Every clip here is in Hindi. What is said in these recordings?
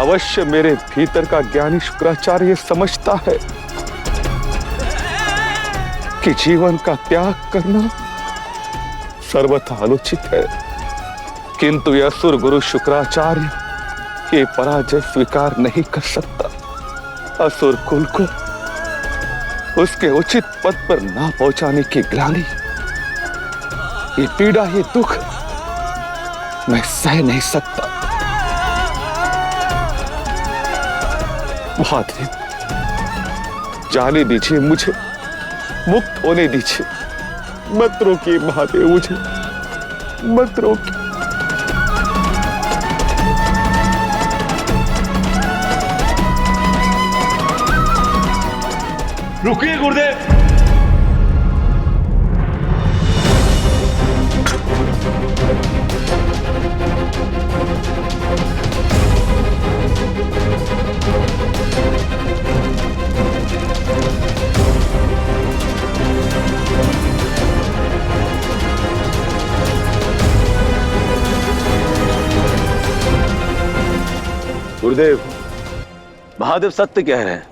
अवश्य मेरे भीतर का ज्ञानी शुक्राचार्य समझता है कि जीवन का त्याग करना सर्वथा अनुचित है, किंतु यह असुर गुरु शुक्राचार्य ये पराजय स्वीकार नहीं कर सकता। असुर कुल को उसके उचित पद पर ना पहुंचाने की ग्लानि, ये पीड़ा, ये दुख मैं सह नहीं सकता। महादेव, जाने दीजिए मुझे, मुक्त होने दीजिए, मत रोकिए महादेव, मुझे मत रोकिए। रुकिए गुरुदेव। गुरुदेव, महादेव सत्य कह रहे हैं।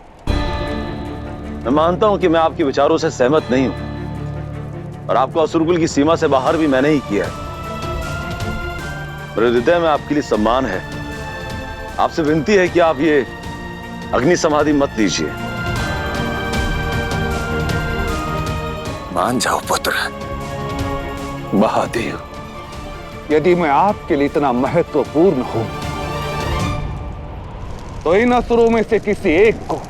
मैं मानता हूं कि मैं आपके विचारों से सहमत नहीं हूं और आपको असुरकुल की सीमा से बाहर भी मैंने ही किया है। मेरे हृदय में आपके लिए सम्मान है। आपसे विनती है कि आप ये अग्नि समाधि मत लीजिए। मान जाओ पुत्र। महादेव, यदि मैं आपके लिए इतना महत्वपूर्ण हूं तो इन असुरों में से किसी एक को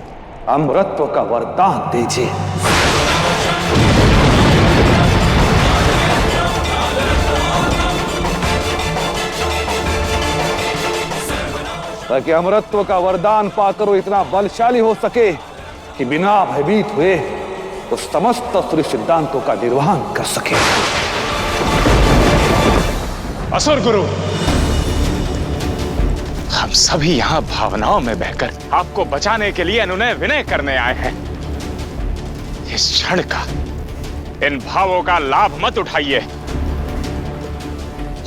अमरत्व का वरदान दीजिए। ताकि अमरत्व का वरदान पाकर वो इतना बलशाली हो सके कि बिना भयभीत हुए तो समस्त असुरी सिद्धांतों का निर्वहन कर सके। असुर गुरु, हम सभी यहाँ भावनाओं में बहकर आपको बचाने के लिए अनुनय विनय करने आए हैं। इस क्षण का, इन भावों का लाभ मत उठाइए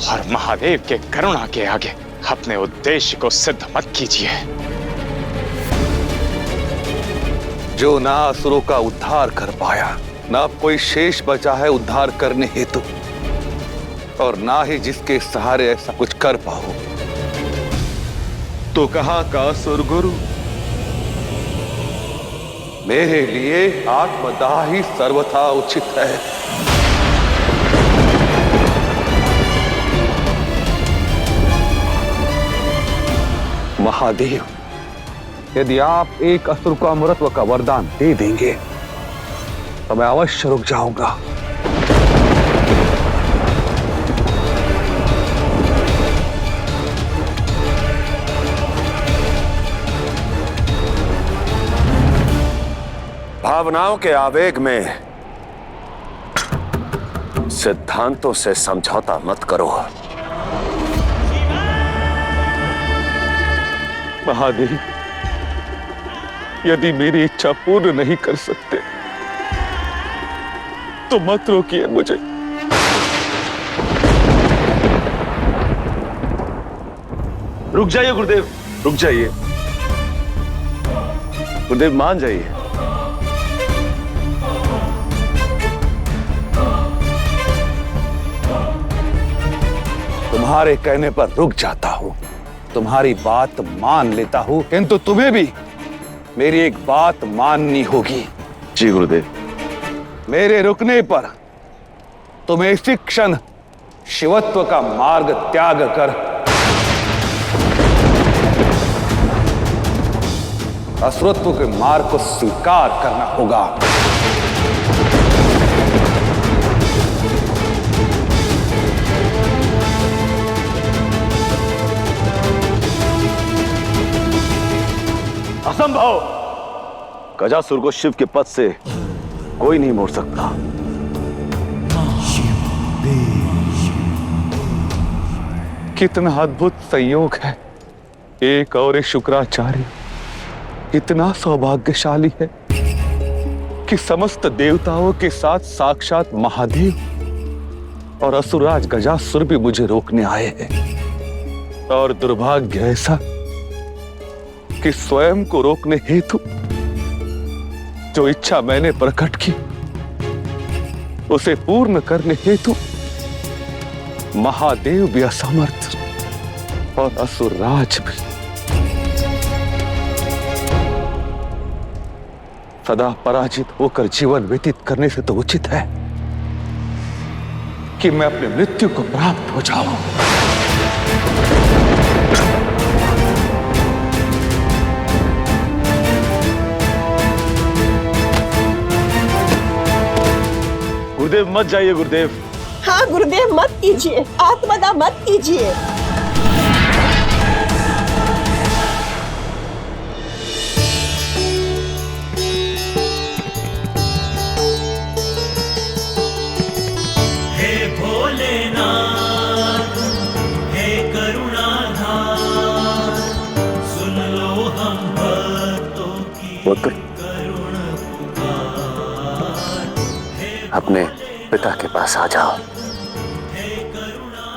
और महादेव के करुणा के आगे अपने उद्देश्य को सिद्ध मत कीजिए। जो ना असुरों का उद्धार कर पाया, ना कोई शेष बचा है उद्धार करने हेतु, और ना ही जिसके सहारे ऐसा कुछ कर पाओ, तो कहां का असुर गुरु? मेरे लिए आत्मदाह ही सर्वथा उचित है। महादेव, यदि आप एक असुर को अमरत्व का वरदान दे देंगे तो मैं अवश्य रुक जाऊंगा। भावनाओं के आवेग में सिद्धांतों से समझौता मत करो। महादेव, यदि मेरी इच्छा पूर्ण नहीं कर सकते तो मत रोकिए मुझे। रुक जाइए गुरुदेव, रुक जाइए। गुरुदेव मान जाइए। तुम्हारे कहने पर रुक जाता हूं, तुम्हारी बात मान लेता हूं, किंतु तुम्हें भी मेरी एक बात माननी होगी। जी गुरुदेव। मेरे रुकने पर तुम्हें इसी क्षण शिवत्व का मार्ग त्याग कर असुरत्व के मार्ग को स्वीकार करना होगा। असंभव। गजासुर को शिव के पद से कोई नहीं मोड़ सकता। कितना अद्भुत संयोग है। एक और शुक्राचार्य इतना सौभाग्यशाली है कि समस्त देवताओं के साथ साक्षात महादेव और असुरराज गजासुर भी मुझे रोकने आए हैं। और दुर्भाग्य ऐसा कि स्वयं को रोकने हेतु जो इच्छा मैंने प्रकट की उसे पूर्ण करने हेतु महादेव भी असमर्थ और असुरराज भी। सदा पराजित होकर जीवन व्यतीत करने से तो उचित है कि मैं अपने मृत्यु को प्राप्त हो जाऊं। गुरुदेव मत जाइए गुरुदेव। हाँ गुरुदेव मत कीजिए, आत्मदा मत कीजिए। पुत्र, अपने पिता के पास आ जाओ।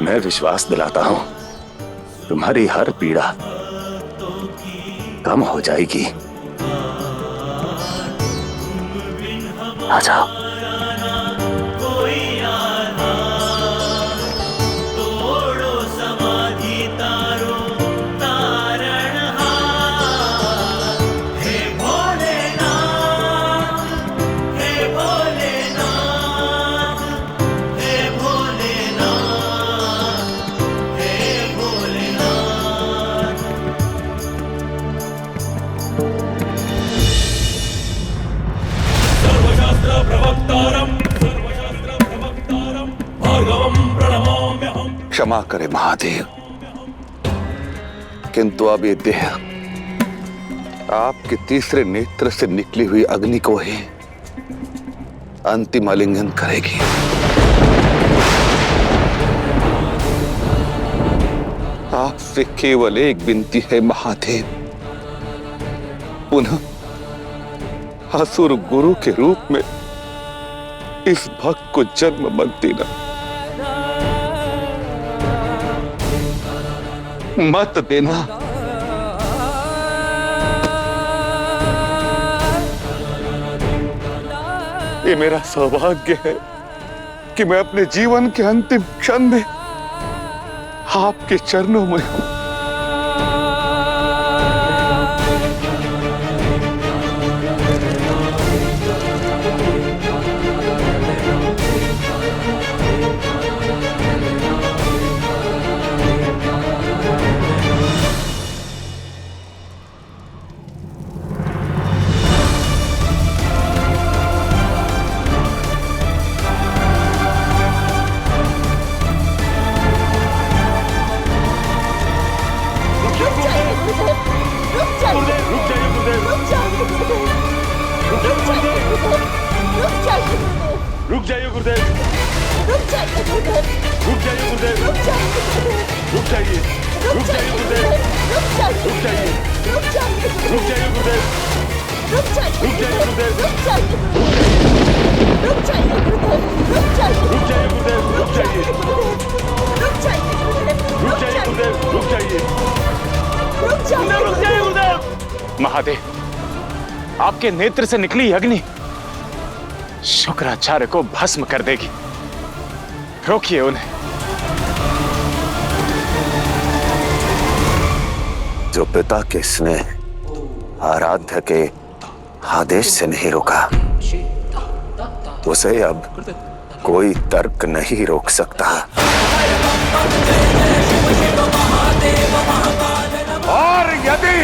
मैं विश्वास दिलाता हूं तुम्हारी हर पीड़ा कम हो जाएगी। आ जाओ। क्षमा करे महादेव, किंतु अब ये देह आपके तीसरे नेत्र से निकली हुई अग्नि को ही अंतिम आलिंगन करेगी। आपसे केवल एक विनती है महादेव, पुनः असुर गुरु के रूप में इस भक्त को जन्म मत देना, मत देना। ये मेरा सौभाग्य है कि मैं अपने जीवन के अंतिम क्षण में आपके चरणों में हूं। रुक जाइए गुरुदेव। रुक जाइए गुरुदेव। रुक जाइए गुरुदेव। रुक जाइए गुरुदेव। रुक जाइए। रुक जाइए गुरुदेव। रुक जाइए। रुक जाइए। रुक जाइए। रुक जाइए गुरुदेव। रुक जाइए। रुक जाइए गुरुदेव। रुक जाइए। रुक जाइए गुरुदेव। रुक जाइए। रुक जाइए गुरुदेव। रुक जाइए। रुक जाइए गुरुदेव। रुक जाइए गुरुदेव। रुक जाइए। रुक जाइए। रुक जाइए गुरुदेव। महादेव, आपके नेत्र से निकली अग्नि शुक्राचार्य को भस्म कर देगी। रोकिए उन्हें। जो पिता के स्नेह आराध्य के आदेश से नहीं रुका, उसे अब कोई तर्क नहीं रोक सकता। और यदि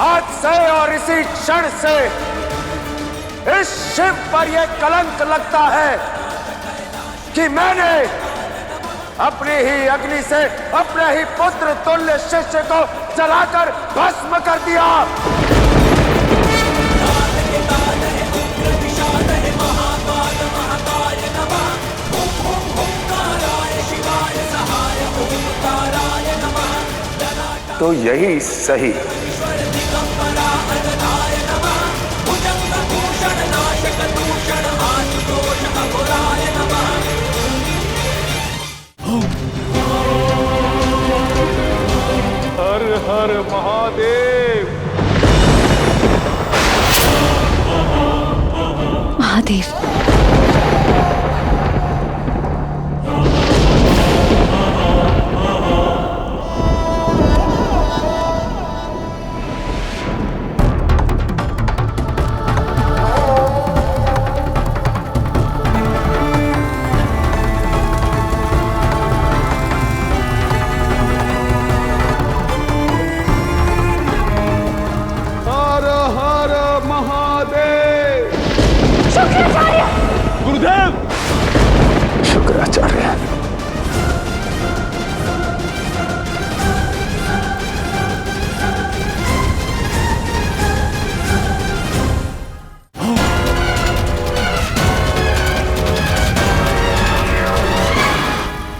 आज से और इसी क्षण से इस शिव पर यह कलंक लगता है कि मैंने अपनी ही अग्नि से अपने ही पुत्र तुल्य शिष्य को जलाकर भस्म कर दिया, तो यही सही। हर महादेव। महादेव, हर हर महादेव। गुरुदेव! शुक्राचार्य,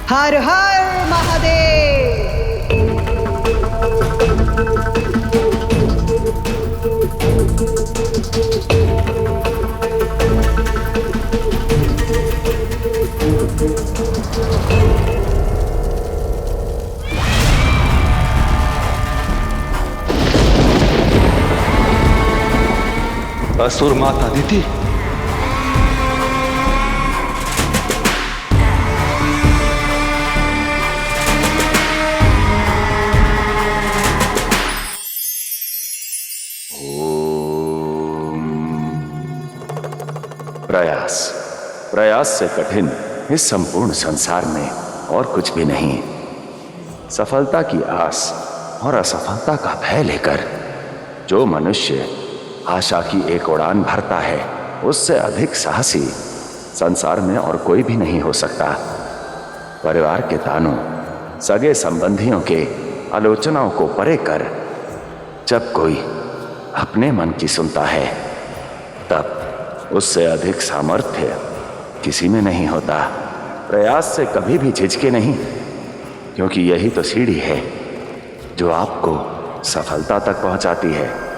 हर हर महादेव। असुर माता दीदी, प्रयास प्रयास से कठिन इस संपूर्ण संसार में और कुछ भी नहीं। सफलता की आस और असफलता का भय लेकर जो मनुष्य आशा की एक उड़ान भरता है, उससे अधिक साहसी संसार में और कोई भी नहीं हो सकता। परिवार के तानों, सगे संबंधियों के आलोचनाओं को परे कर जब कोई अपने मन की सुनता है, तब उससे अधिक सामर्थ्य किसी में नहीं होता। प्रयास से कभी भी झिझके नहीं, क्योंकि यही तो सीढ़ी है जो आपको सफलता तक पहुंचाती है।